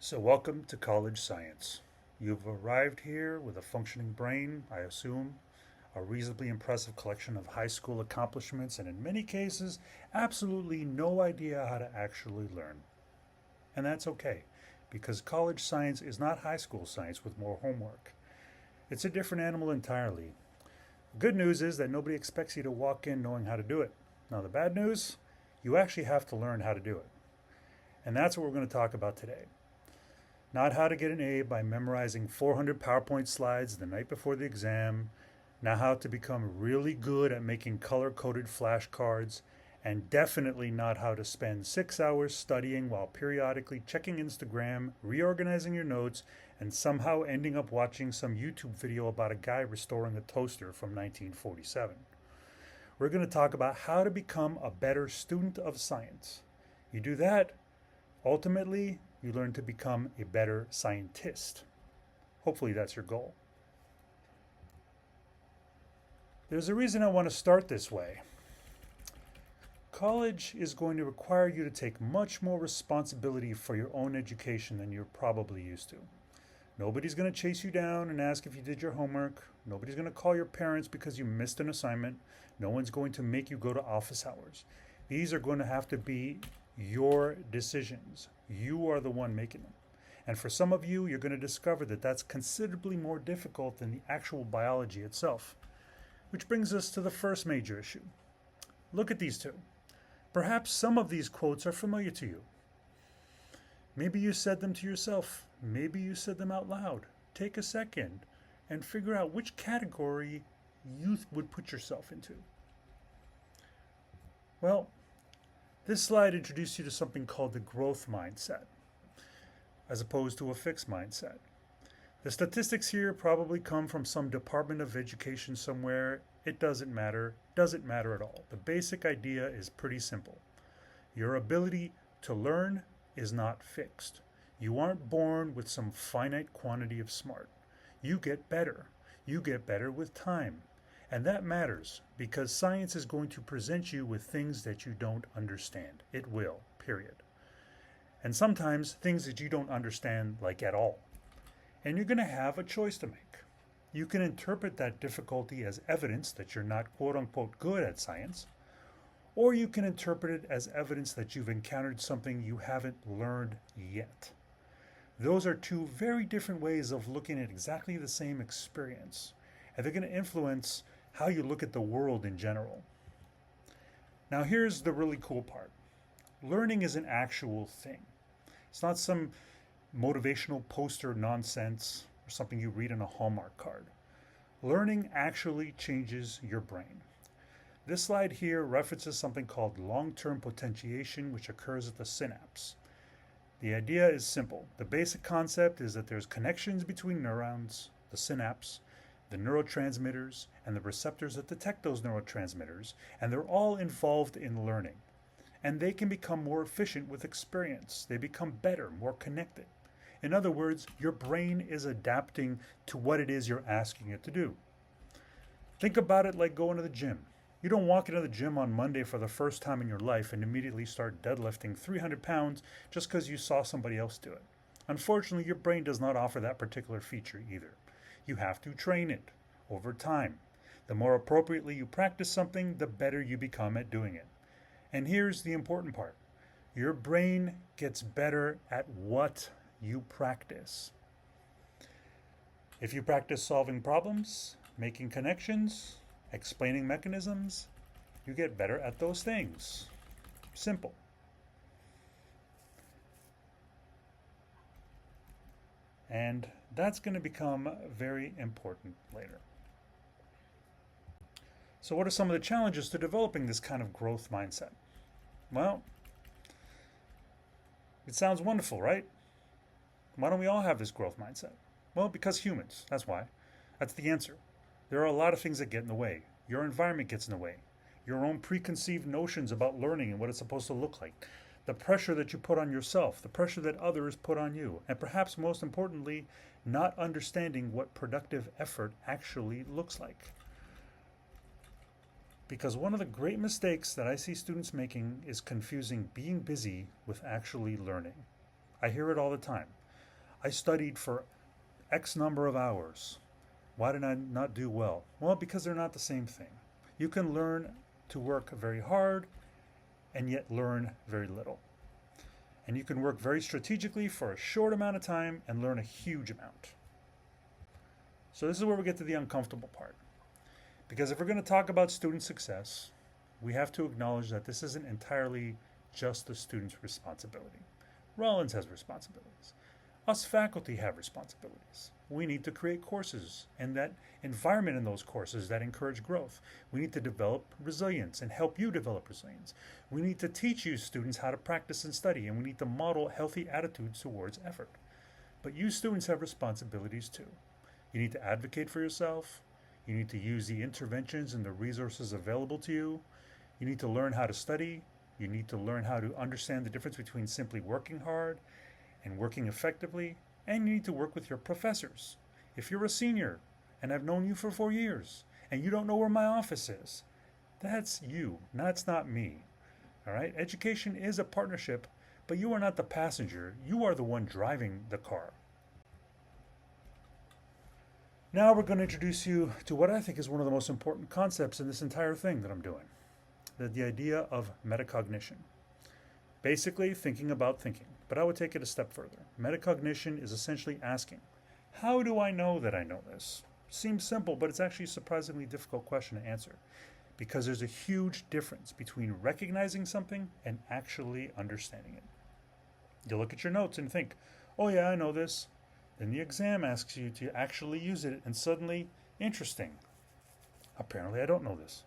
So, welcome to college science. You've arrived here with a functioning brain, I assume, a reasonably impressive collection of high school accomplishments, and in many cases, absolutely no idea how to actually learn. And that's okay, because college science is not high school science with more homework. It's a different animal entirely. The good news is that nobody expects you to walk in knowing how to do it. Now, the bad news, you actually have to learn how to do it. And that's what we're going to talk about today. Not how to get an A by memorizing 400 PowerPoint slides the night before the exam, not how to become really good at making color coded flashcards, and definitely not how to spend 6 hours studying while periodically checking Instagram, reorganizing your notes, and somehow ending up watching some YouTube video about a guy restoring a toaster from 1947. We're going to talk about how to become a better student of science. You do that, ultimately, you learn to become a better scientist. Hopefully, that's your goal. There's a reason I want to start this way. College is going to require you to take much more responsibility for your own education than you're probably used to. Nobody's going to chase you down and ask if you did your homework. Nobody's going to call your parents because you missed an assignment. No one's going to make you go to office hours. These are going to have to be your decisions. You are the one making them. And for some of you, you're going to discover that that's considerably more difficult than the actual biology itself. Which brings us to the first major issue. Look at these two. Perhaps some of these quotes are familiar to you. Maybe you said them to yourself. Maybe you said them out loud. Take a second and figure out which category you would put yourself into. Well, this slide introduced you to something called the growth mindset, as opposed to a fixed mindset. The statistics here probably come from some Department of Education somewhere. It doesn't matter at all. The basic idea is pretty simple. Your ability to learn is not fixed. You aren't born with some finite quantity of smart. You get better. You get better with time. And that matters because science is going to present you with things that you don't understand. It will, period. And sometimes things that you don't understand like at all. And you're going to have a choice to make. You can interpret that difficulty as evidence that you're not quote unquote good at science, or you can interpret it as evidence that you've encountered something you haven't learned yet. Those are two very different ways of looking at exactly the same experience, and they're going to influence how you look at the world in general. Now, here's the really cool part. Learning is an actual thing. It's not some motivational poster nonsense or something you read on a Hallmark card. Learning actually changes your brain. This slide here references something called long-term potentiation, which occurs at the synapse. The idea is simple. The basic concept is that there's connections between neurons, the synapse, the neurotransmitters, and the receptors that detect those neurotransmitters, and they're all involved in learning. And they can become more efficient with experience. They become better, more connected. In other words, your brain is adapting to what it is you're asking it to do. Think about it like going to the gym. You don't walk into the gym on Monday for the first time in your life and immediately start deadlifting 300 pounds just because you saw somebody else do it. Unfortunately, your brain does not offer that particular feature either. You have to train it over time. The more appropriately you practice something, the better you become at doing it. And here's the important part. Your brain gets better at what you practice. If you practice solving problems, making connections, explaining mechanisms, you get better at those things. Simple. And that's going to become very important later. So what are some of the challenges to developing this kind of growth mindset? Well, it sounds wonderful, right? Why don't we all have this growth mindset? Well, because humans, that's why. That's the answer. There are a lot of things that get in the way. Your environment gets in the way. Your own preconceived notions about learning and what it's supposed to look like. The pressure that you put on yourself, the pressure that others put on you, and perhaps most importantly, not understanding what productive effort actually looks like. Because one of the great mistakes that I see students making is confusing being busy with actually learning. I hear it all the time. I studied for X number of hours. Why did I not do well? Well, because they're not the same thing. You can learn to work very hard and yet learn very little. And you can work very strategically for a short amount of time and learn a huge amount. So this is where we get to the uncomfortable part. Because if we're going to talk about student success, we have to acknowledge that this isn't entirely just the student's responsibility. Rollins has responsibilities. Us faculty have responsibilities. We need to create courses and that environment in those courses that encourage growth. We need to develop resilience and help you develop resilience. We need to teach you students how to practice and study, and we need to model healthy attitudes towards effort. But you students have responsibilities too. You need to advocate for yourself. You need to use the interventions and the resources available to you. You need to learn how to study. You need to learn how to understand the difference between simply working hard and working effectively, and you need to work with your professors. If you're a senior and I've known you for 4 years and you don't know where my office is, that's you. That's not me. All right? Education is a partnership, but you are not the passenger. You are the one driving the car. Now we're going to introduce you to what I think is one of the most important concepts in this entire thing that I'm doing. The idea of metacognition. Basically, thinking about thinking. But I would take it a step further. Metacognition is essentially asking, how do I know that I know this? Seems simple, but it's actually a surprisingly difficult question to answer. Because there's a huge difference between recognizing something and actually understanding it. You look at your notes and think, oh yeah, I know this. Then the exam asks you to actually use it, and suddenly, interesting. Apparently I don't know this.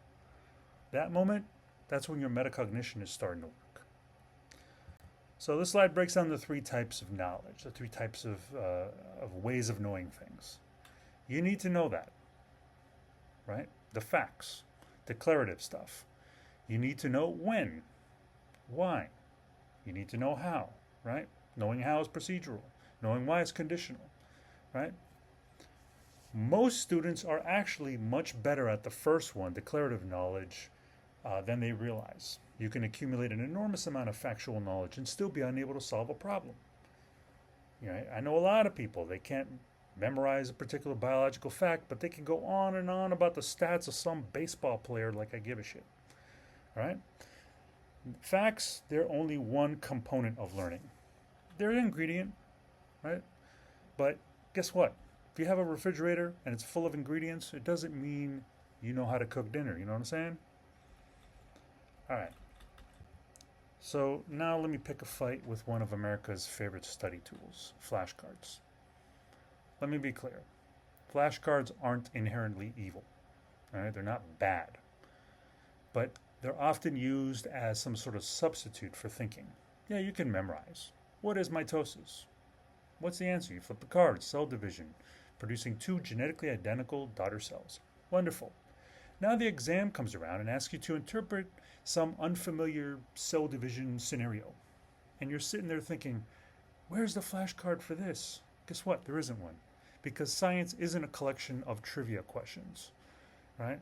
That moment, that's when your metacognition is starting to work. So this slide breaks down the 3 types of knowledge, the 3 types of ways of knowing things. You need to know that, right? The facts, declarative stuff. You need to know when, why. You need to know how, right? Knowing how is procedural. Knowing why is conditional, right? Most students are actually much better at the first one, declarative knowledge, than they realize. You can accumulate an enormous amount of factual knowledge and still be unable to solve a problem. You know, I know a lot of people, they can't memorize a particular biological fact, but they can go on and on about the stats of some baseball player like I give a shit. All right? Facts, they're only one component of learning. They're an ingredient, right? But guess what? If you have a refrigerator and it's full of ingredients, it doesn't mean you know how to cook dinner. You know what I'm saying? All right. So now let me pick a fight with one of America's favorite study tools, flashcards. Let me be clear. Flashcards aren't inherently evil. All right? They're not bad. But they're often used as some sort of substitute for thinking. Yeah, you can memorize. What is mitosis? What's the answer? You flip the card, cell division, producing 2 genetically identical daughter cells. Wonderful. Now the exam comes around and asks you to interpret some unfamiliar cell division scenario. And you're sitting there thinking, where's the flashcard for this? Guess what? There isn't one. Because science isn't a collection of trivia questions, right?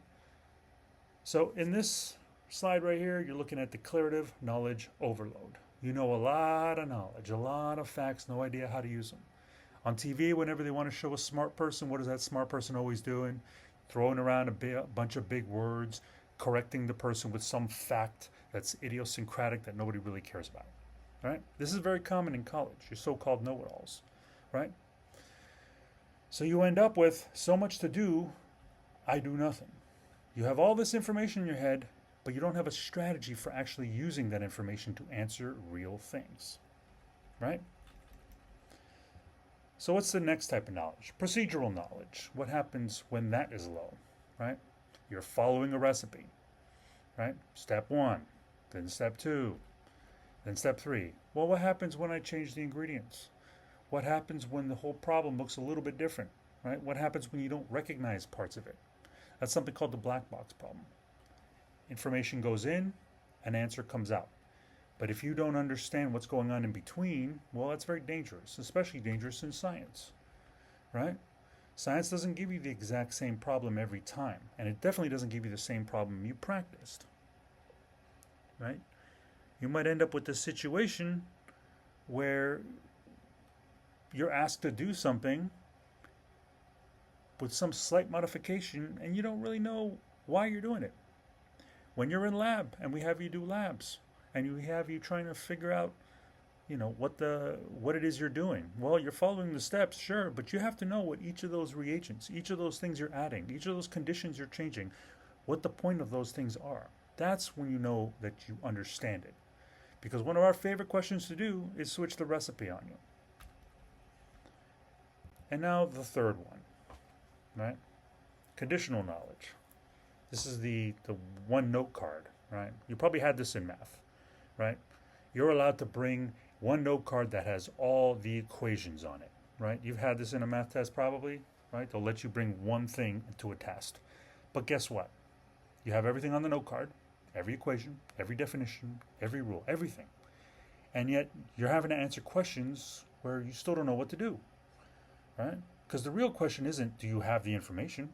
So in this slide right here, you're looking at declarative knowledge overload. You know a lot of knowledge, a lot of facts, no idea how to use them. On TV, whenever they want to show a smart person, what is that smart person always doing? Throwing around a bunch of big words, correcting the person with some fact that's idiosyncratic that nobody really cares about, right? This is very common in college, your so-called know-it-alls, right? So you end up with so much to do, I do nothing. You have all this information in your head, but you don't have a strategy for actually using that information to answer real things, right? So what's the next type of knowledge? Procedural knowledge. What happens when that is low, right? You're following a recipe, right? Step 1, then step 2, then step 3. Well, what happens when I change the ingredients? What happens when the whole problem looks a little bit different, right? What happens when you don't recognize parts of it? That's something called the black box problem. Information goes in, an answer comes out. But if you don't understand what's going on in between, well, that's very dangerous, especially dangerous in science, right? Science doesn't give you the exact same problem every time, and it definitely doesn't give you the same problem you practiced, right? You might end up with a situation where you're asked to do something with some slight modification and you don't really know why you're doing it. When you're in lab and we have you do labs and we have you trying to figure out, what it is you're doing. Well, you're following the steps, sure, but you have to know what each of those reagents, each of those things you're adding, each of those conditions you're changing, what the point of those things are. That's when you know that you understand it. Because one of our favorite questions to do is switch the recipe on you. And now the third one, right? Conditional knowledge. This is the one note card, right? You probably had this in math, right? You're allowed to bring one note card that has all the equations on it, right? You've had this in a math test probably, right? They'll let you bring one thing to a test. But guess what? You have everything on the note card, every equation, every definition, every rule, everything. And yet you're having to answer questions where you still don't know what to do, right? Because the real question isn't, do you have the information?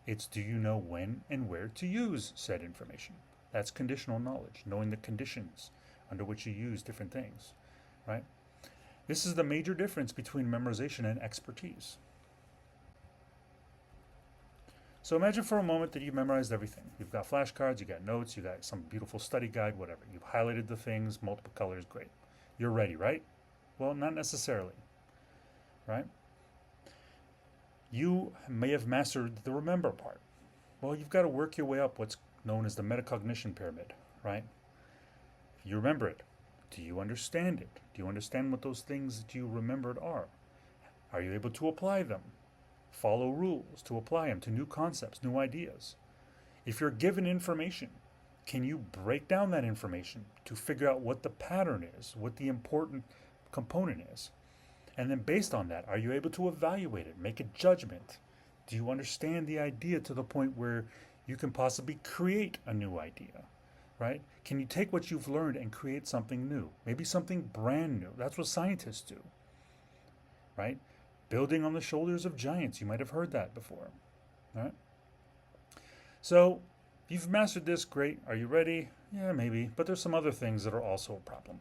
It's, do you know when and where to use said information? That's conditional knowledge, knowing the conditions under which you use different things, right? This is the major difference between memorization and expertise. So imagine for a moment that you've memorized everything. You've got flashcards, you got notes, you got some beautiful study guide, whatever. You've highlighted the things, multiple colors, great. You're ready, right? Well, not necessarily, right? You may have mastered the remember part. Well, you've got to work your way up what's known as the metacognition pyramid, right? You remember it. Do you understand it? Do you understand what those things that you remembered are? Are you able to apply them? Follow rules to apply them to new concepts, new ideas. If you're given information, can you break down that information to figure out what the pattern is, what the important component is? And then based on that, are you able to evaluate it, make a judgment? Do you understand the idea to the point where you can possibly create a new idea, right? Can you take what you've learned and create something new? Maybe something brand new. That's what scientists do, right? Building on the shoulders of giants. You might have heard that before, right? So you've mastered this, great. Are you ready? Yeah, maybe. But there's some other things that are also a problem.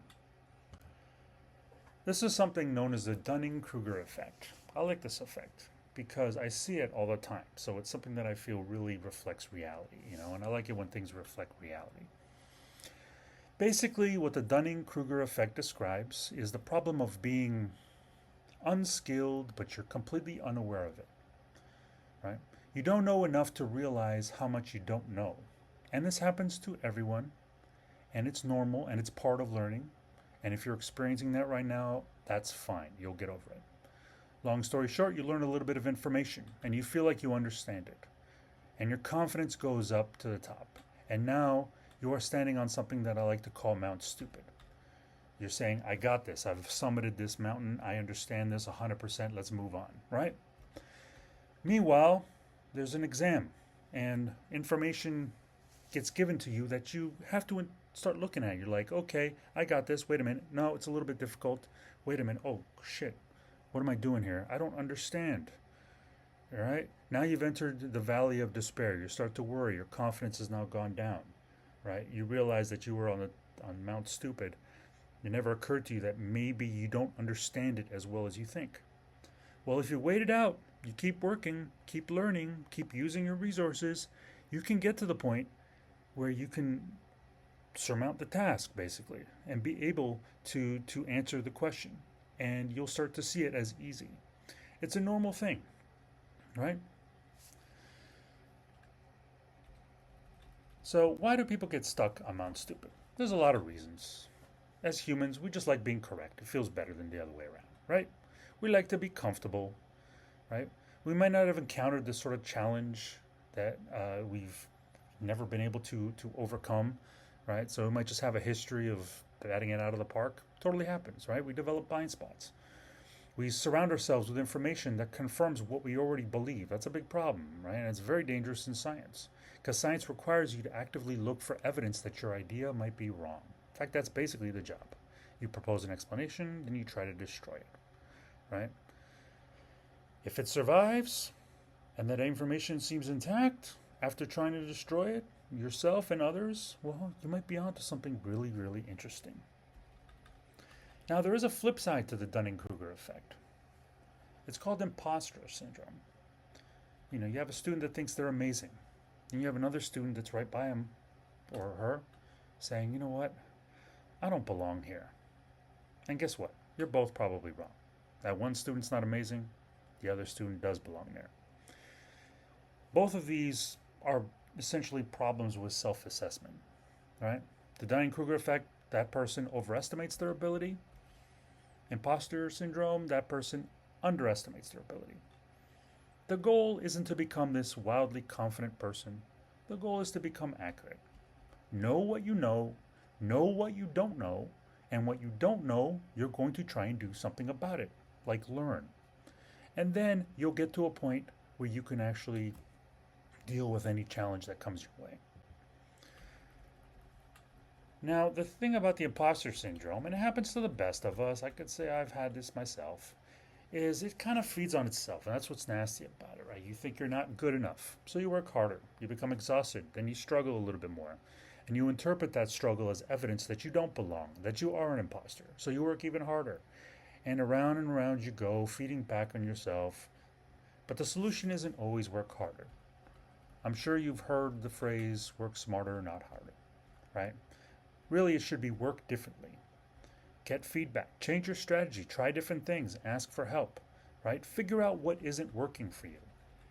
This is something known as the Dunning-Kruger effect. I like this effect because I see it all the time. So it's something that I feel really reflects reality, and I like it when things reflect reality. Basically, what the Dunning-Kruger effect describes is the problem of being unskilled, but you're completely unaware of it, right? You don't know enough to realize how much you don't know. And this happens to everyone, and it's normal, and it's part of learning. And if you're experiencing that right now, that's fine. You'll get over it. Long story short, you learn a little bit of information, and you feel like you understand it. And your confidence goes up to the top. And now you are standing on something that I like to call Mount Stupid. You're saying, I got this. I've summited this mountain. I understand this 100%. Let's move on, right? Meanwhile, there's an exam, and information gets given to you that you have to start looking at. You're like, okay, I got this. Wait a minute. No, it's a little bit difficult. Wait a minute. Oh, shit. What am I doing here? I don't understand. All right? Now you've entered the valley of despair. You start to worry. Your confidence has now gone down, right? You realize that you were on Mount Stupid. It never occurred to you that maybe you don't understand it as well as you think. Well, if you wait it out, you keep working, keep learning, keep using your resources, you can get to the point where you can surmount the task, basically, and be able to answer the question. And you'll start to see it as easy. It's a normal thing, right? So why do people get stuck on Mount Stupid? There's a lot of reasons. As humans, we just like being correct. It feels better than the other way around, right? We like to be comfortable, right? We might not have encountered this sort of challenge that we've never been able to overcome, right? So we might just have a history of batting it out of the park. Totally happens, right? We develop blind spots. We surround ourselves with information that confirms what we already believe. That's a big problem, right? And it's very dangerous in science because science requires you to actively look for evidence that your idea might be wrong. In fact, that's basically the job. You propose an explanation, then you try to destroy it, right? If it survives and that information seems intact after trying to destroy it, yourself and others, well, you might be onto something really, really interesting. Now, there is a flip side to the Dunning-Kruger effect, It's called imposter syndrome. You have a student that thinks they're amazing, and you have another student that's right by him or her saying, you know what, I don't belong here. And guess what? You're both probably wrong. That one student's not amazing, the other student does belong there. Both of these are essentially problems with self assessment, right? The Dunning-Kruger effect, that person overestimates their ability. Imposter syndrome, that person underestimates their ability. The goal isn't to become this wildly confident person. The goal is to become accurate. Know what you know what you don't know, and what you don't know, you're going to try and do something about it, like learn. And then you'll get to a point where you can actually deal with any challenge that comes your way. Now, the thing about the imposter syndrome, and it happens to the best of us, I could say I've had this myself, is it kind of feeds on itself, and that's what's nasty about it, right? You think you're not good enough, so you work harder, you become exhausted, then you struggle a little bit more, and you interpret that struggle as evidence that you don't belong, that you are an imposter, so you work even harder, and around you go, feeding back on yourself. But the solution isn't always work harder. I'm sure you've heard the phrase work smarter, not harder, right? Really, it should be work differently. Get feedback, change your strategy, try different things, ask for help, right? Figure out what isn't working for you.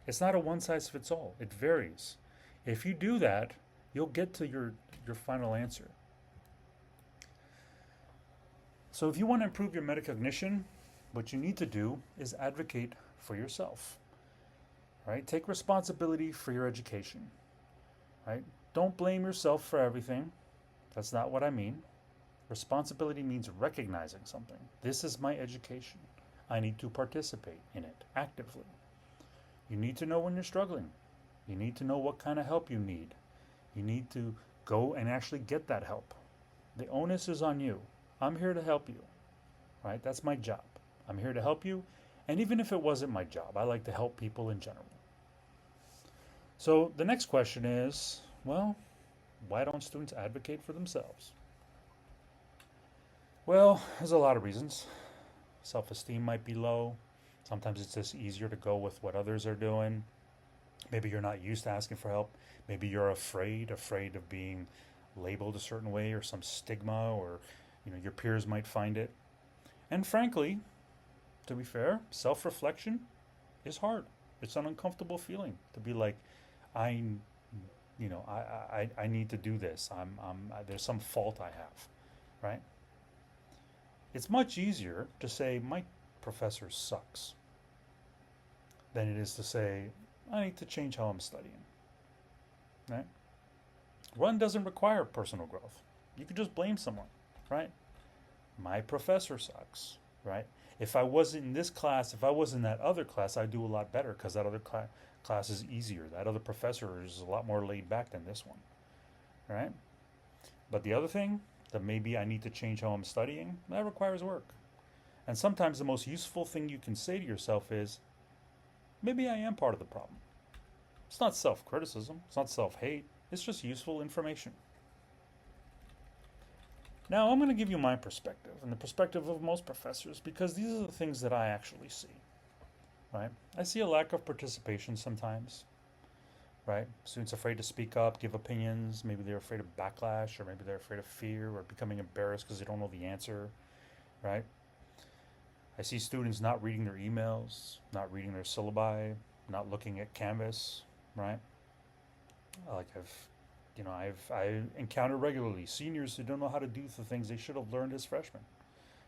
It's not a one size fits all, it varies. If you do that, you'll get to your final answer. So if you want to improve your metacognition, what you need to do is advocate for yourself, right? Take responsibility for your education, right? Don't blame yourself for everything. That's not what I mean. Responsibility means recognizing something. This is my education. I need to participate in it actively. You need to know when you're struggling. You need to know what kind of help you need. You need to go and actually get that help. The onus is on you. I'm here to help you, right? That's my job. I'm here to help you. And even if it wasn't my job, I like to help people in general. So the next question is, well, why don't students advocate for themselves? Well, there's a lot of reasons. Self-esteem might be low. Sometimes it's just easier to go with what others are doing. Maybe you're not used to asking for help. Maybe you're afraid of being labeled a certain way or some stigma, or your peers might find it. And frankly, to be fair, self-reflection is hard. It's an uncomfortable feeling to be like, I need to do this. There's some fault I have, right? It's much easier to say my professor sucks than it is to say I need to change how I'm studying, right? One doesn't require personal growth. You could just blame someone, right? My professor sucks, right? If I wasn't in this class, if I was in that other class, I'd do a lot better because that other class is easier. That other professor is a lot more laid back than this one, right? But the other thing, that maybe I need to change how I'm studying, that requires work. And sometimes the most useful thing you can say to yourself is, maybe I am part of the problem. It's not self-criticism, it's not self-hate, it's just useful information. Now I'm going to give you my perspective, and the perspective of most professors, because these are the things that I actually see, right? I see a lack of participation sometimes, right? Students are afraid to speak up, give opinions. Maybe they're afraid of backlash, or maybe they're afraid of fear or becoming embarrassed because they don't know the answer, right? I see students not reading their emails, not reading their syllabi, not looking at Canvas, right? Like I encounter regularly seniors who don't know how to do the things they should have learned as freshmen,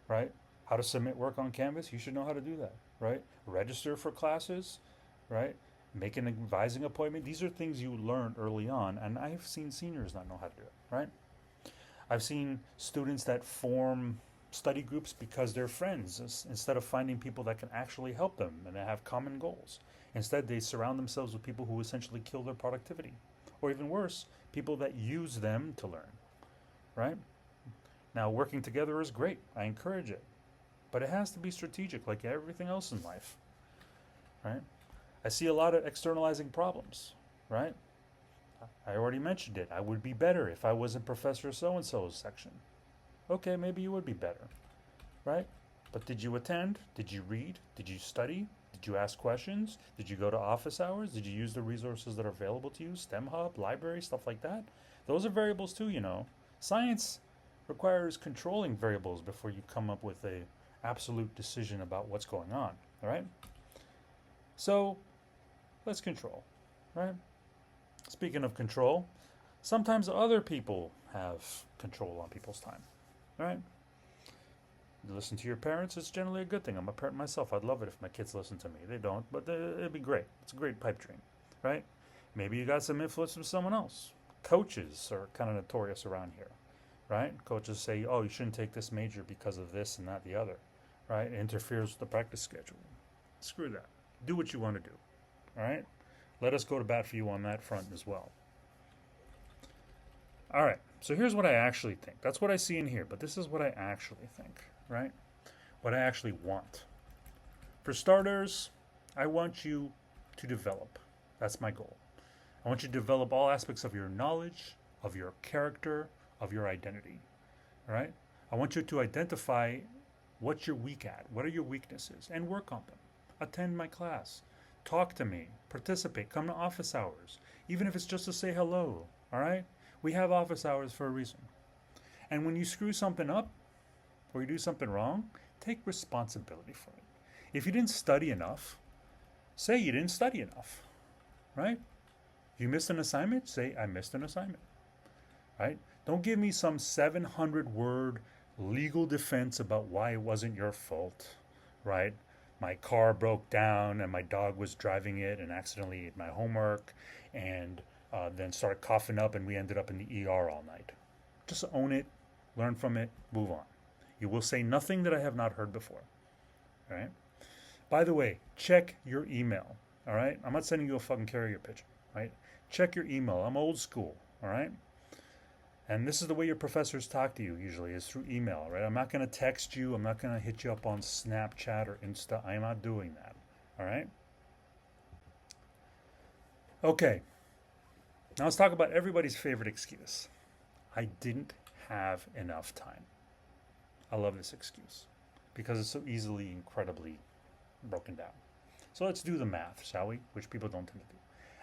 right? How to submit work on Canvas, you should know how to do that, right? Register for classes, right? Make an advising appointment. These are things you learn early on, and I've seen seniors not know how to do it, right? I've seen students that form study groups because they're friends instead of finding people that can actually help them and that have common goals. Instead, they surround themselves with people who essentially kill their productivity, or even worse, people that use them to learn, right? Now, working together is great. I encourage it, but it has to be strategic, like everything else in life, right? I see a lot of externalizing problems, right? I already mentioned it. I would be better if I was in Professor so-and-so's section. Okay, maybe you would be better, right? But did you attend? Did you read? Did you study? Did you ask questions? Did you go to office hours? Did you use the resources that are available to you? STEM Hub, library, stuff like that? Those are variables too, you know. Science requires controlling variables before you come up with a absolute decision about what's going on, all right? So let's control, right? Speaking of control, sometimes other people have control on people's time, right? You listen to your parents, it's generally a good thing. I'm a parent myself. I'd love it if my kids listen to me. They don't, but it'd be great. It's a great pipe dream, right? Maybe you got some influence from someone else. Coaches are kind of notorious around here, right? Coaches say, oh, you shouldn't take this major because of this and not the other, right? It interferes with the practice schedule. Screw that. Do what you want to do, all right? Let us go to bat for you on that front as well. All right, so here's what I actually think. That's what I see in here, but this is what I actually think, right? What I actually want. For starters, I want you to develop. That's my goal. I want you to develop all aspects of your knowledge, of your character, of your identity, all right? I want you to identify what you're weak at, what are your weaknesses, and work on them. Attend my class. Talk to me. Participate. Come to office hours. Even if it's just to say hello. All right? We have office hours for a reason. And when you screw something up or you do something wrong, take responsibility for it. If you didn't study enough, say you didn't study enough. Right? If you missed an assignment, say I missed an assignment. Right? Don't give me some 700-word legal defense about why it wasn't your fault. Right? My car broke down and my dog was driving it and accidentally ate my homework and then started coughing up and we ended up in the ER all night. Just own it, learn from it, move on. You will say nothing that I have not heard before. All right? By the way, check your email. All right? I'm not sending you a fucking carrier pigeon. Right? Check your email. I'm old school. All right? And this is the way your professors talk to you usually, is through email, right? I'm not going to text you. I'm not going to hit you up on Snapchat or Insta. I'm not doing that, all right? Okay. Now let's talk about everybody's favorite excuse. I didn't have enough time. I love this excuse because it's so easily, incredibly broken down. So let's do the math, shall we? Which people don't tend to do.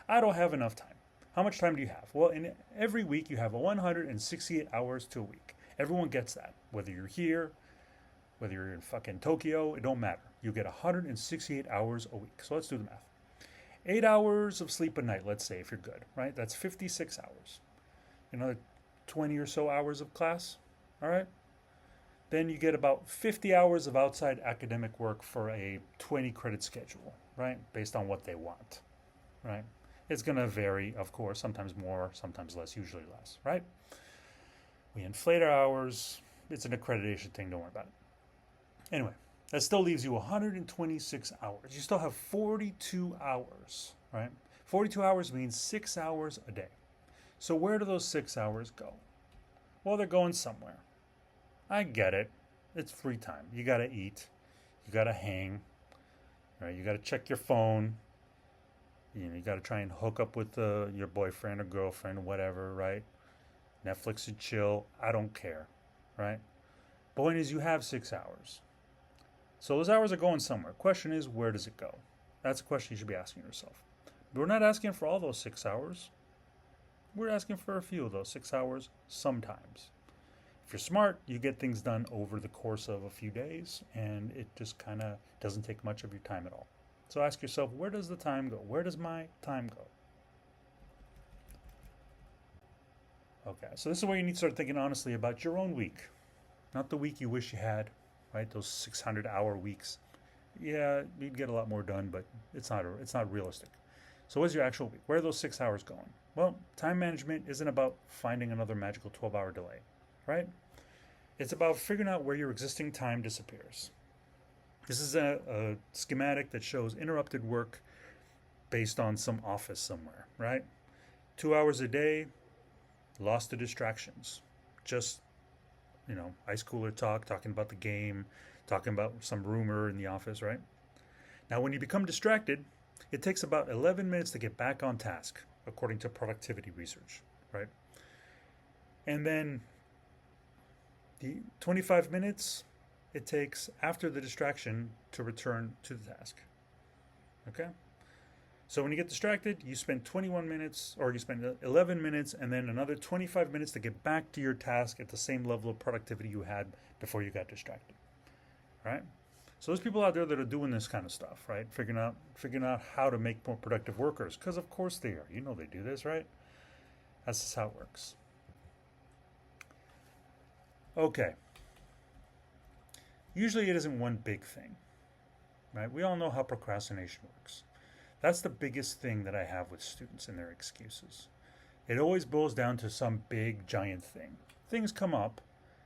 I don't have enough time. How much time do you have? Well, in every week you have 168 hours to a week. Everyone gets that. Whether you're here, whether you're in fucking Tokyo, it don't matter. You get 168 hours a week. So let's do the math. 8 hours of sleep a night, let's say, if you're good, right? That's 56 hours. Another 20 or so hours of class, all right? Then you get about 50 hours of outside academic work for a 20 credit schedule, right? Based on what they want, right? It's going to vary, of course, sometimes more, sometimes less, usually less, right? We inflate our hours. It's an accreditation thing. Don't worry about it. Anyway, that still leaves you 126 hours. You still have 42 hours, right? 42 hours means 6 hours a day. So where do those 6 hours go? Well, they're going somewhere. I get it. It's free time. You got to eat. You got to hang. Right? You got to check your phone. You got to try and hook up with your boyfriend or girlfriend or whatever, right? Netflix and chill. I don't care, right? Point is, you have 6 hours. So those hours are going somewhere. Question is, where does it go? That's a question you should be asking yourself. But we're not asking for all those 6 hours. We're asking for a few of those 6 hours sometimes. If you're smart, you get things done over the course of a few days, and it just kind of doesn't take much of your time at all. So ask yourself, where does the time go? Where does my time go? Okay, so this is where you need to start thinking honestly about your own week. Not the week you wish you had, right? Those 600-hour weeks. Yeah, you'd get a lot more done, but it's not realistic. So what's your actual week? Where are those 6 hours going? Well, time management isn't about finding another magical 12-hour delay, right? It's about figuring out where your existing time disappears. This is a schematic that shows interrupted work based on some office somewhere, right? 2 hours a day, lost to distractions. Just, ice cooler talk, talking about the game, talking about some rumor in the office, right? Now, when you become distracted, it takes about 11 minutes to get back on task, according to productivity research, right? And then the 25 minutes it takes after the distraction to return to the task. Okay? So when you get distracted, you spend 21 minutes or you spend 11 minutes and then another 25 minutes to get back to your task at the same level of productivity you had before you got distracted. Right? So there's people out there that are doing this kind of stuff, right? Figuring out how to make more productive workers, because of course they are. You know they do this, right? That's just how it works. Okay. Usually it isn't one big thing, right? We all know how procrastination works. That's the biggest thing that I have with students and their excuses. It always boils down to some big giant thing. Things come up,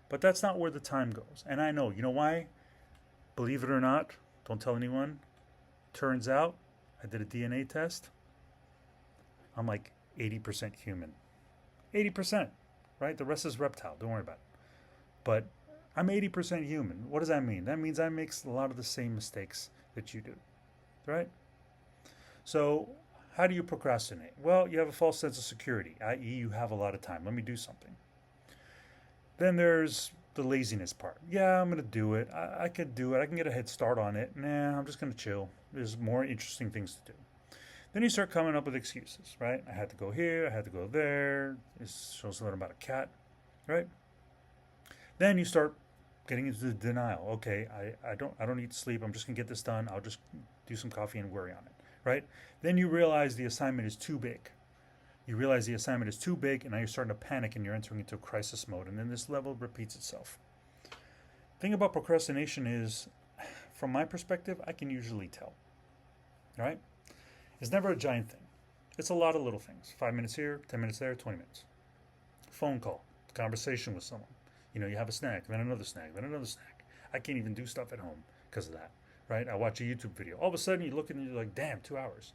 but that's not where the time goes. And I know, you know why? Believe it or not, don't tell anyone. Turns out, I did a DNA test. I'm like 80% human. 80%, right? The rest is reptile. Don't worry about it. But I'm 80% human. What does that mean? That means I make a lot of the same mistakes that you do, right? So, how do you procrastinate? Well, you have a false sense of security, i.e., you have a lot of time. Let me do something. Then there's the laziness part. Yeah, I'm going to do it. I could do it. I can get a head start on it. Nah, I'm just going to chill. There's more interesting things to do. Then you start coming up with excuses, right? I had to go here. I had to go there. This shows something about a cat, right? Then you start getting into the denial. Okay, I don't need to sleep. I'm just going to get this done. I'll just do some coffee and worry on it, right? Then you realize the assignment is too big. You realize the assignment is too big, and now you're starting to panic and you're entering into crisis mode, and then this level repeats itself. The thing about procrastination is, from my perspective, I can usually tell. Right? It's never a giant thing. It's a lot of little things. 5 minutes here, 10 minutes there, 20 minutes. Phone call, conversation with someone. You know, you have a snack, then another snack, then another snack. I can't even do stuff at home because of that. Right? I watch a YouTube video. All of a sudden, you look and you're like, damn, 2 hours.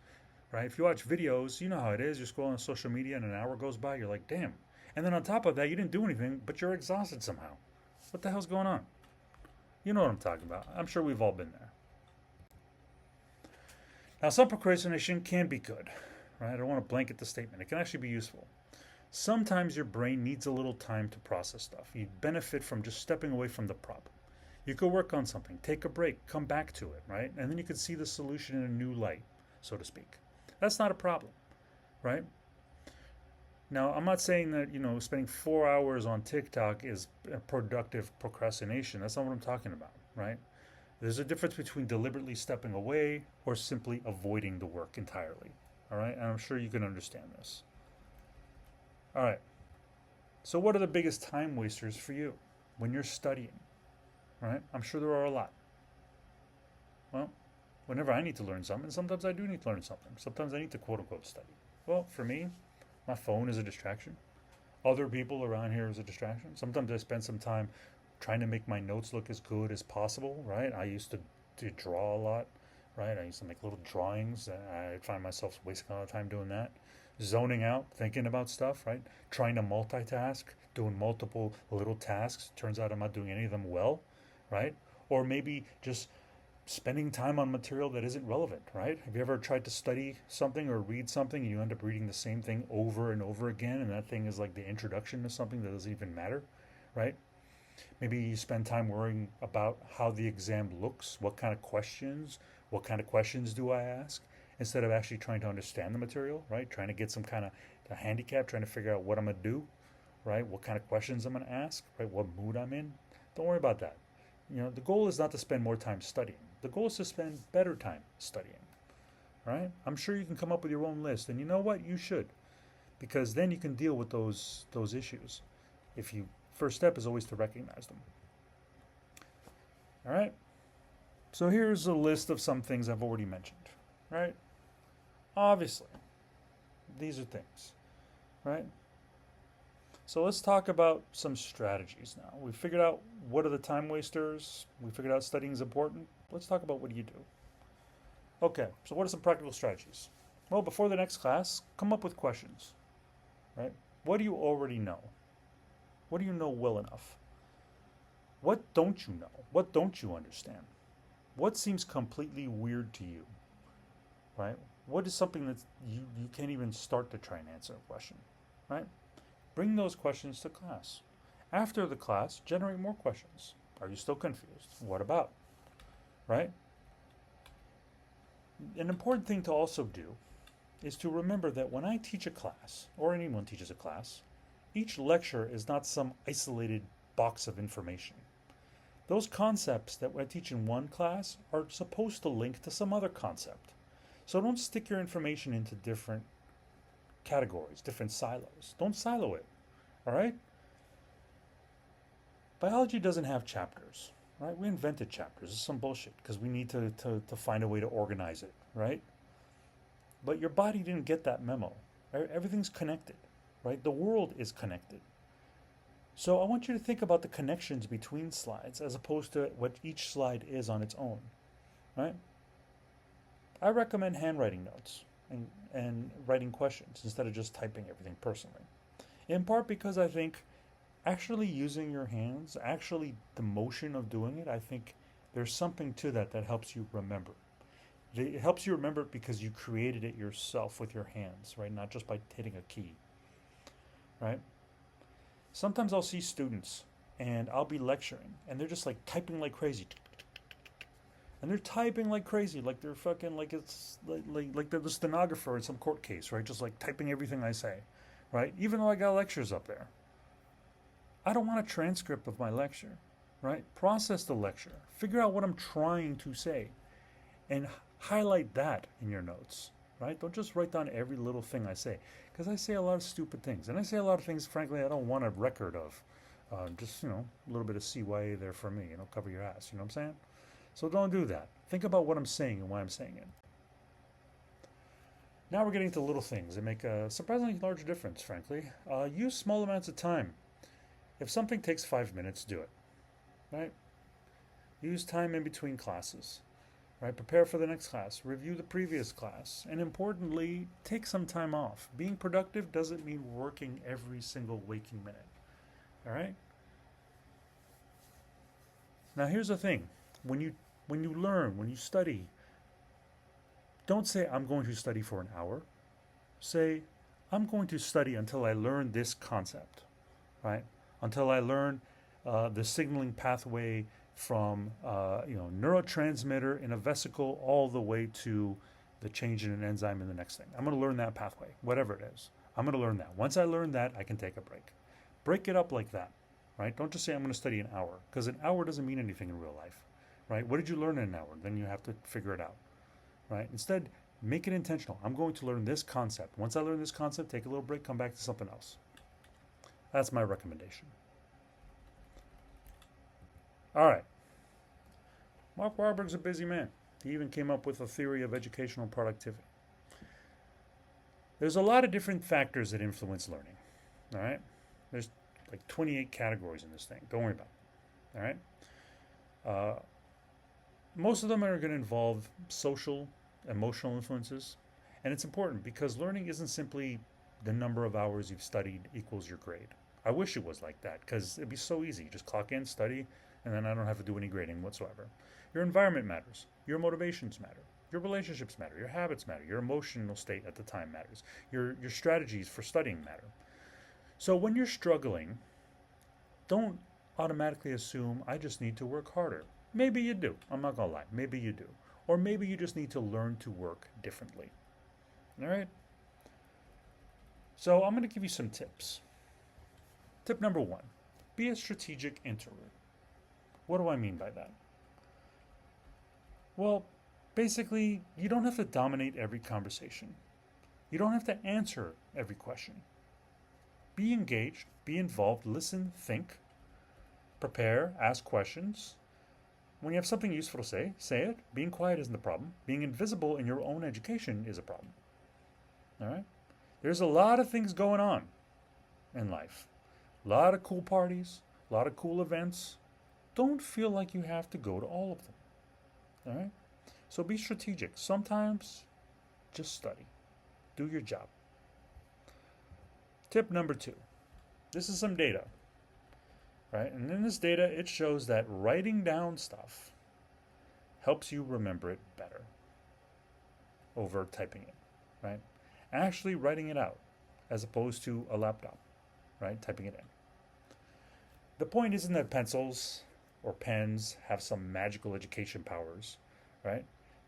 Right? If you watch videos, you know how it is. You're scrolling on social media and an hour goes by. You're like, damn. And then on top of that, you didn't do anything, but you're exhausted somehow. What the hell's going on? You know what I'm talking about. I'm sure we've all been there. Now, some procrastination can be good. Right? I don't want to blanket the statement. It can actually be useful. Sometimes your brain needs a little time to process stuff. You benefit from just stepping away from the problem. You could work on something, take a break, come back to it, right? And then you could see the solution in a new light, so to speak. That's not a problem, right? Now, I'm not saying that, spending 4 hours on TikTok is a productive procrastination. That's not what I'm talking about, right? There's a difference between deliberately stepping away or simply avoiding the work entirely, all right? And I'm sure you can understand this. All right. So what are the biggest time wasters for you when you're studying, right? I'm sure there are a lot. Well, whenever I need to learn something, sometimes I do need to learn something. Sometimes I need to quote unquote study. Well, for me, my phone is a distraction. Other people around here is a distraction. Sometimes I spend some time trying to make my notes look as good as possible, right? I used to draw a lot, right? I used to make little drawings. I'd find myself wasting a lot of time doing that. Zoning out, thinking about stuff, right? Trying to multitask, doing multiple little tasks. Turns out I'm not doing any of them well, right? Or maybe just spending time on material that isn't relevant, right? Have you ever tried to study something or read something and you end up reading the same thing over and over again, and that thing is like the introduction to something that doesn't even matter, right? Maybe you spend time worrying about how the exam looks, what kind of questions do I ask, instead of actually trying to understand the material, right? Trying to get some kind of a handicap, trying to figure out what I'm going to do, right? What kind of questions I'm going to ask, right? What mood I'm in. Don't worry about that. The goal is not to spend more time studying. The goal is to spend better time studying, right? I'm sure you can come up with your own list, and you know what? You should, because then you can deal with those issues. First step is always to recognize them. All right. So here's a list of some things I've already mentioned, right? Obviously, these are things, right? So let's talk about some strategies now. We figured out what are the time wasters. We figured out studying is important. Let's talk about what do you do. Okay, so what are some practical strategies? Well, before the next class, come up with questions, right? What do you already know? What do you know well enough? What don't you know? What don't you understand? What seems completely weird to you, right? What is something that you can't even start to try and answer a question, right? Bring those questions to class. After the class, generate more questions. Are you still confused? What about? Right? An important thing to also do is to remember that when I teach a class, or anyone teaches a class, each lecture is not some isolated box of information. Those concepts that I teach in one class are supposed to link to some other concept. So don't stick your information into different categories, different silos. Don't silo it, all right? Biology doesn't have chapters, right? We invented chapters. It's some bullshit because we need to find a way to organize it, right? But your body didn't get that memo. Right? Everything's connected, right? The world is connected. So I want you to think about the connections between slides as opposed to what each slide is on its own, right? I recommend handwriting notes and writing questions instead of just typing everything personally. In part because I think actually using your hands, actually the motion of doing it, I think there's something to that that helps you remember. It helps you remember it because you created it yourself with your hands, right? Not just by hitting a key, right? Sometimes I'll see students and I'll be lecturing and they're just like typing like crazy. And they're typing like crazy, like they're fucking, like it's like they're the stenographer in some court case, right? Just like typing everything I say, right? Even though I got lectures up there. I don't want a transcript of my lecture, right? Process the lecture. Figure out what I'm trying to say and highlight that in your notes, right? Don't just write down every little thing I say, because I say a lot of stupid things. And I say a lot of things, frankly, I don't want a record of. Just, a little bit of CYA there for me, cover your ass, you know what I'm saying? So don't do that. Think about what I'm saying and why I'm saying it. Now we're getting to little things that make a surprisingly large difference, frankly. Use small amounts of time. If something takes 5 minutes, do it, right? Use time in between classes, right? Prepare for the next class, review the previous class, and importantly, take some time off. Being productive doesn't mean working every single waking minute, all right? Now here's the thing. When you learn, when you study, don't say, I'm going to study for an hour. Say, I'm going to study until I learn this concept, right? Until I learn the signaling pathway from neurotransmitter in a vesicle all the way to the change in an enzyme in the next thing. I'm going to learn that pathway, whatever it is. I'm going to learn that. Once I learn that, I can take a break. Break it up like that, right? Don't just say I'm going to study an hour, because an hour doesn't mean anything in real life, right? What did you learn in an hour? Then you have to figure it out, right? Instead, make it intentional. I'm going to learn this concept. Once I learn this concept, take a little break, come back to something else. That's my recommendation. All right. Mark Warburg's a busy man. He even came up with a theory of educational productivity. There's a lot of different factors that influence learning. All right. There's like 28 categories in this thing. Don't worry about it. All right. Most of them are going to involve social, emotional influences. And it's important because learning isn't simply the number of hours you've studied equals your grade. I wish it was like that because it'd be so easy. Just clock in, study, and then I don't have to do any grading whatsoever. Your environment matters. Your motivations matter. Your relationships matter. Your habits matter. Your emotional state at the time matters. Your strategies for studying matter. So when you're struggling, don't automatically assume I just need to work harder. Maybe you do. I'm not going to lie. Maybe you do. Or maybe you just need to learn to work differently. All right? So I'm going to give you some tips. Tip number 1, be a strategic introvert. What do I mean by that? Well, basically, you don't have to dominate every conversation. You don't have to answer every question. Be engaged, be involved, listen, think, prepare, ask questions. When you have something useful to say it. Being quiet isn't the problem. Being invisible in your own education is a problem. All right? There's a lot of things going on in life. A lot of cool parties, a lot of cool events. Don't feel like you have to go to all of them. All right? So be strategic. Sometimes just study. Do your job. Tip number 2. This is some data. Right? And in this data, it shows that writing down stuff helps you remember it better over typing it. Right? Actually writing it out as opposed to a laptop. Right? Typing it in. The point isn't that pencils or pens have some magical education powers, right?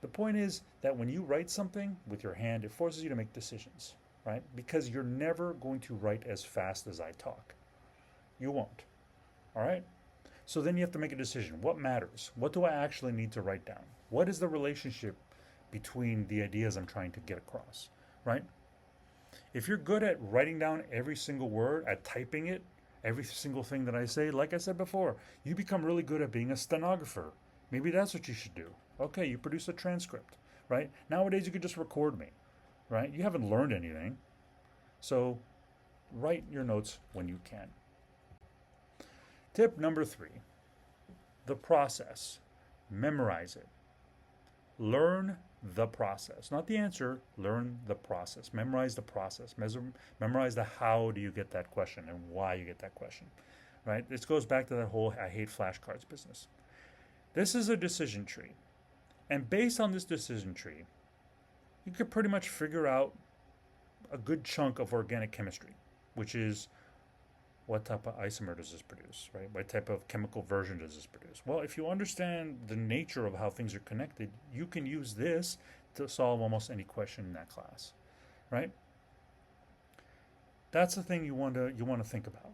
The point is that when you write something with your hand, it forces you to make decisions, right? Because you're never going to write as fast as I talk. You won't. All right? So then you have to make a decision. What matters? What do I actually need to write down? What is the relationship between the ideas I'm trying to get across, right? If you're good at writing down every single word, at typing it, every single thing that I say, like I said before, you become really good at being a stenographer. Maybe that's what you should do. Okay, you produce a transcript, right? Nowadays you could just record me, right? You haven't learned anything. So write your notes when you can. Tip number 3, the process. Memorize it. Learn the process, not the answer. Learn the process. Memorize the process. Memorize the how do you get that question and why you get that question, right? This goes back to that whole I hate flashcards business. This is a decision tree. And based on this decision tree, you could pretty much figure out a good chunk of organic chemistry, which is what type of isomer does this produce, right? What type of chemical version does this produce? Well, if you understand the nature of how things are connected, you can use this to solve almost any question in that class, right? That's the thing you want to think about,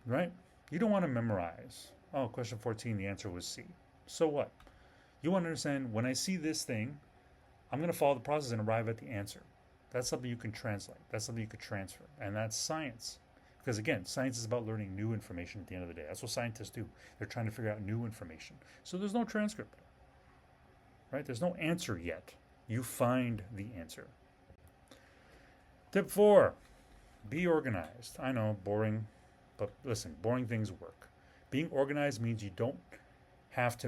right? You don't want to memorize. Oh, question 14, the answer was C. So what? You want to understand, when I see this thing, I'm going to follow the process and arrive at the answer. That's something you can translate. That's something you could transfer. And that's science. Because again, science is about learning new information at the end of the day. That's what scientists do. They're trying to figure out new information. So there's no transcript, right? There's no answer yet. You find the answer. Tip 4, be organized. I know, boring, but listen, boring things work. Being organized means you don't have to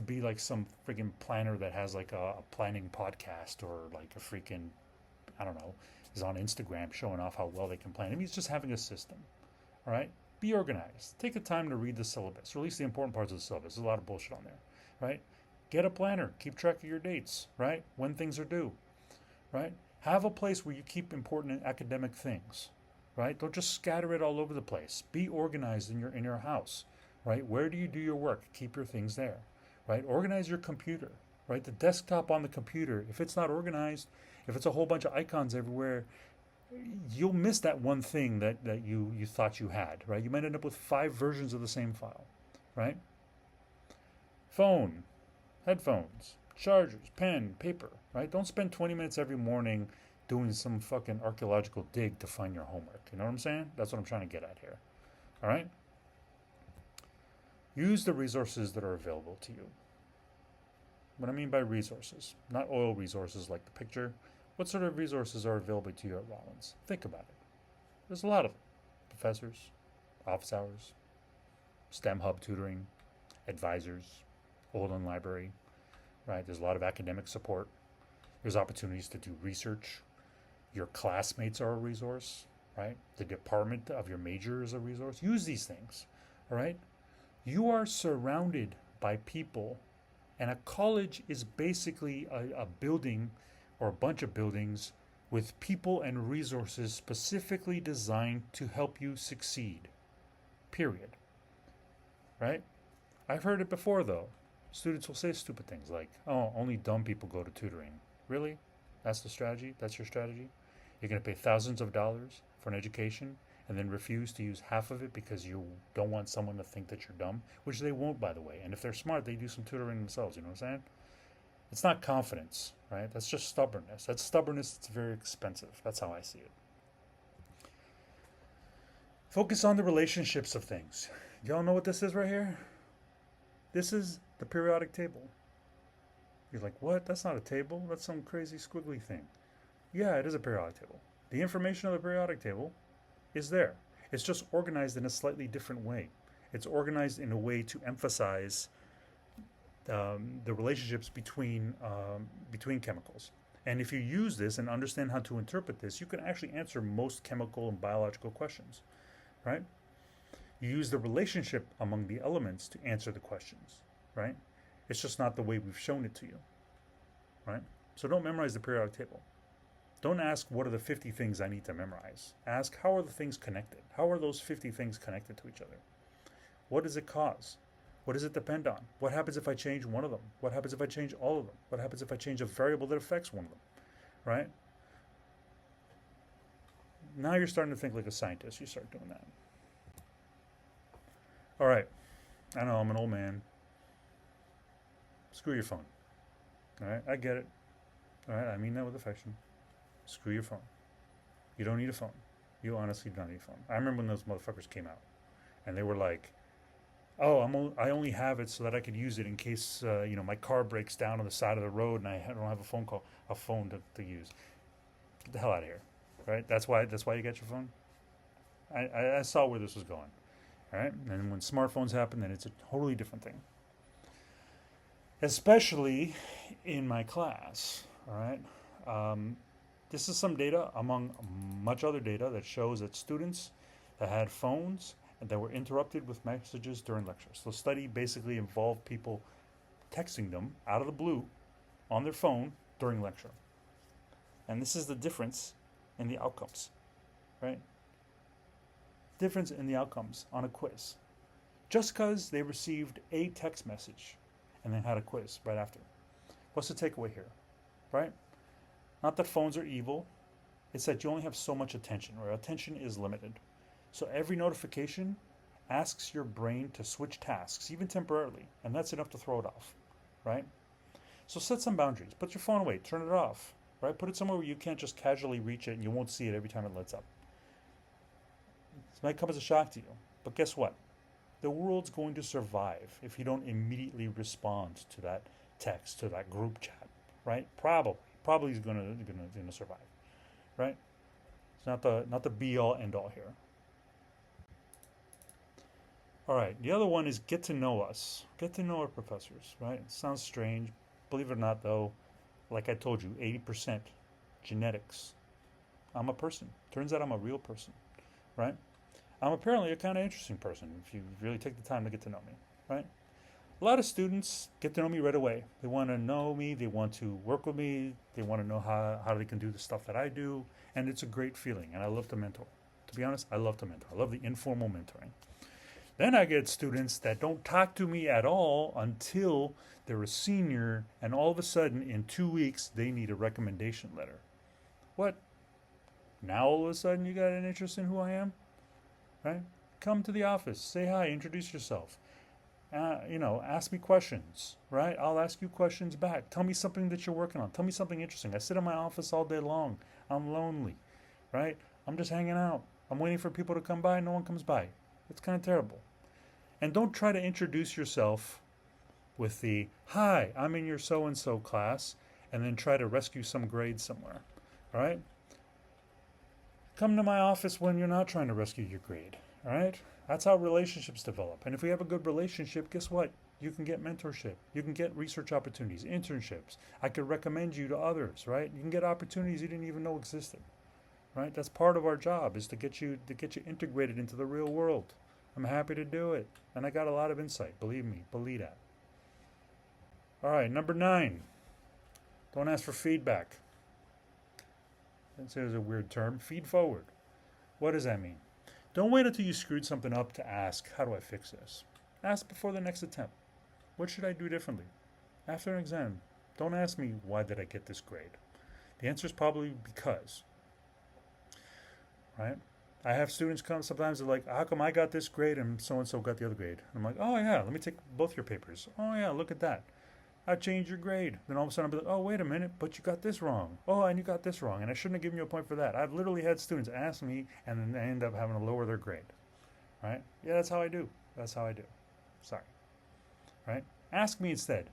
be like some freaking planner that has like a planning podcast, or like a freaking, I don't know, is on Instagram showing off how well they can plan. It means just having a system. All right? Be organized. Take the time to read the syllabus, or at least the important parts of the syllabus. There's a lot of bullshit on there, right? Get a planner. Keep track of your dates, right? When things are due, right? Have a place where you keep important academic things, right? Don't just scatter it all over the place. Be organized in your house, right? Where do you do your work? Keep your things there, right? Organize your computer, right? The desktop on the computer, if it's not organized, if it's a whole bunch of icons everywhere, you'll miss that one thing that you thought you had, right? You might end up with 5 versions of the same file, right? Phone, headphones, chargers, pen, paper, right? Don't spend 20 minutes every morning doing some fucking archaeological dig to find your homework. You know what I'm saying? That's what I'm trying to get at here. All right? Use the resources that are available to you. What I mean by resources, not oil resources like the picture. What sort of resources are available to you at Rollins? Think about it. There's a lot of them. Professors, office hours, STEM hub tutoring, advisors, Olin Library, right? There's a lot of academic support. There's opportunities to do research. Your classmates are a resource, right? The department of your major is a resource. Use these things, all right? You are surrounded by people, and a college is basically a building or a bunch of buildings with people and resources specifically designed to help you succeed. Period. Right? I've heard it before, though. Students will say stupid things like, oh, only dumb people go to tutoring. Really? That's the strategy? That's your strategy? You're going to pay thousands of dollars for an education and then refuse to use half of it because you don't want someone to think that you're dumb, which they won't, by the way. And if they're smart, they do some tutoring themselves. You know what I'm saying? It's not confidence, right? That's just stubbornness. That's stubbornness. It's very expensive. That's how I see it. Focus on the relationships of things. Y'all know what this is right here? This is the periodic table. You're like, what? That's not a table. That's some crazy squiggly thing. Yeah, it is a periodic table. The information of the periodic table is there. It's just organized in a slightly different way. It's organized in a way to emphasize the relationships between chemicals. And if you use this and understand how to interpret this, you can actually answer most chemical and biological questions, right? You use the relationship among the elements to answer the questions, right? It's just not the way we've shown it to you, right? So don't memorize the periodic table. Don't ask, what are the 50 things I need to memorize? Ask, how are the things connected? How are those 50 things connected to each other? What does it cause? What does it depend on? What happens if I change one of them? What happens if I change all of them? What happens if I change a variable that affects one of them? Right? Now you're starting to think like a scientist. You start doing that. All right. I know I'm an old man. Screw your phone. All right. I get it. All right. I mean that with affection. Screw your phone. You don't need a phone. You honestly don't need a phone. I remember when those motherfuckers came out, and they were like, "Oh, I only have it so that I could use it in case my car breaks down on the side of the road and I don't have a phone to use." Get the hell out of here, right? That's why you get your phone. I saw where this was going, all right. And when smartphones happen, then it's a totally different thing. Especially in my class, all right. This is some data among much other data that shows that students that had phones and that were interrupted with messages during lectures. The study basically involved people texting them out of the blue on their phone during lecture. And this is the difference in the outcomes, right? Difference in the outcomes on a quiz. Just because they received a text message and then had a quiz right after. What's the takeaway here, right? Not that phones are evil. It's that you only have so much attention, or attention is limited. So every notification asks your brain to switch tasks, even temporarily, and that's enough to throw it off, right? So set some boundaries. Put your phone away. Turn it off, right? Put it somewhere where you can't just casually reach it and you won't see it every time it lights up. This might come as a shock to you, but guess what? The world's going to survive if you don't immediately respond to that text, to that group chat, right? Probably is going to survive, right? It's not the be all end all here. All right, the other one is get to know us, get to know our professors, right? It sounds strange, believe it or not, though. Like I told you, 80% genetics. I'm a person. Turns out I'm a real person, right? I'm apparently a kind of interesting person if you really take the time to get to know me, right? A lot of students get to know me right away. They want to know me. They want to work with me. They want to know how they can do the stuff that I do. And it's a great feeling. And I love to mentor. To be honest, I love to mentor. I love the informal mentoring. Then I get students that don't talk to me at all until they're a senior. And all of a sudden, in 2 weeks, they need a recommendation letter. What? Now all of a sudden you got an interest in who I am? Right? Come to the office. Say hi. Introduce yourself. Ask me questions, right? I'll ask you questions back. Tell me something that you're working on. Tell me something interesting. I sit in my office all day long. I'm lonely, right? I'm just hanging out. I'm waiting for people to come by. No one comes by. It's kind of terrible. And don't try to introduce yourself with the, hi, I'm in your so-and-so class, and then try to rescue some grade somewhere, all right? Come to my office when you're not trying to rescue your grade, all right? That's how relationships develop. And if we have a good relationship, guess what? You can get mentorship. You can get research opportunities, internships. I could recommend you to others, right? You can get opportunities you didn't even know existed, right? That's part of our job, is to get you integrated into the real world. I'm happy to do it. And I got a lot of insight, believe me, believe that. All right, number 9. Don't ask for feedback. I'd say it's a weird term. Feed forward. What does that mean? Don't wait until you screwed something up to ask, how do I fix this? Ask before the next attempt. What should I do differently? After an exam, don't ask me, why did I get this grade? The answer is probably because, right? I have students come, sometimes they're like, how come I got this grade and so-and-so got the other grade? I'm like, oh yeah, let me take both your papers. Oh yeah, look at that. I changed your grade. Then all of a sudden I'll be like, oh, wait a minute, but you got this wrong. Oh, and you got this wrong. And I shouldn't have given you a point for that. I've literally had students ask me and then they end up having to lower their grade. Right? Yeah, that's how I do. That's how I do. Sorry. Right? Ask me instead,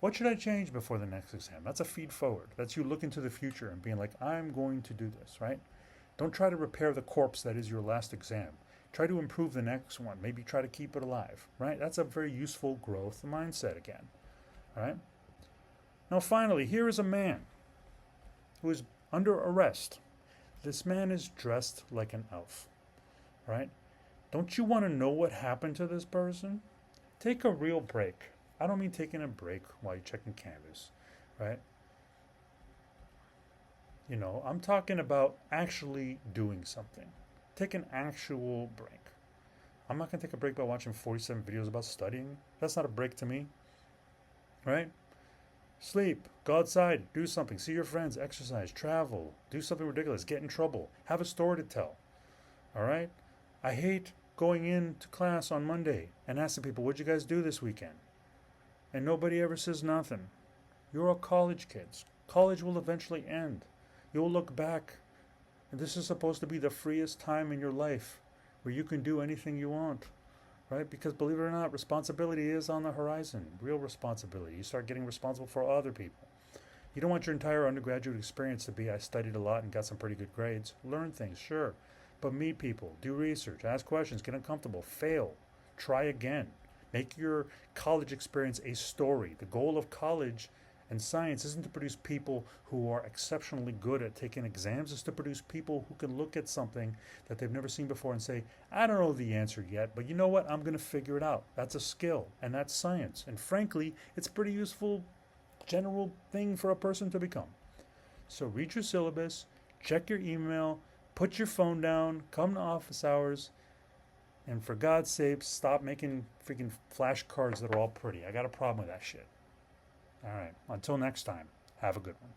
what should I change before the next exam? That's a feed forward. That's you looking to the future and being like, I'm going to do this, right? Don't try to repair the corpse that is your last exam. Try to improve the next one. Maybe try to keep it alive, right? That's a very useful growth mindset again. All right. Now, finally, here is a man who is under arrest. This man is dressed like an elf. Right? Don't you want to know what happened to this person? Take a real break. I don't mean taking a break while you're checking Canvas. Right? I'm talking about actually doing something. Take an actual break. I'm not going to take a break by watching 47 videos about studying. That's not a break to me, right? Sleep, go outside, do something, see your friends, exercise, travel, do something ridiculous, get in trouble, have a story to tell, all right? I hate going into class on Monday and asking people, what'd you guys do this weekend? And nobody ever says nothing. You're all college kids. College will eventually end. You'll look back, and this is supposed to be the freest time in your life where you can do anything you want, right? Because believe it or not, responsibility is on the horizon, real responsibility. You start getting responsible for other people. You don't want your entire undergraduate experience to be, I studied a lot and got some pretty good grades. Learn things, sure, but meet people, do research, ask questions, get uncomfortable, fail, try again. Make your college experience a story. The goal of college and science isn't to produce people who are exceptionally good at taking exams. It's to produce people who can look at something that they've never seen before and say, I don't know the answer yet, but you know what? I'm going to figure it out. That's a skill, and that's science. And frankly, it's a pretty useful general thing for a person to become. So read your syllabus, check your email, put your phone down, come to office hours, and for God's sake, stop making freaking flashcards that are all pretty. I got a problem with that shit. All right. Until next time, have a good one.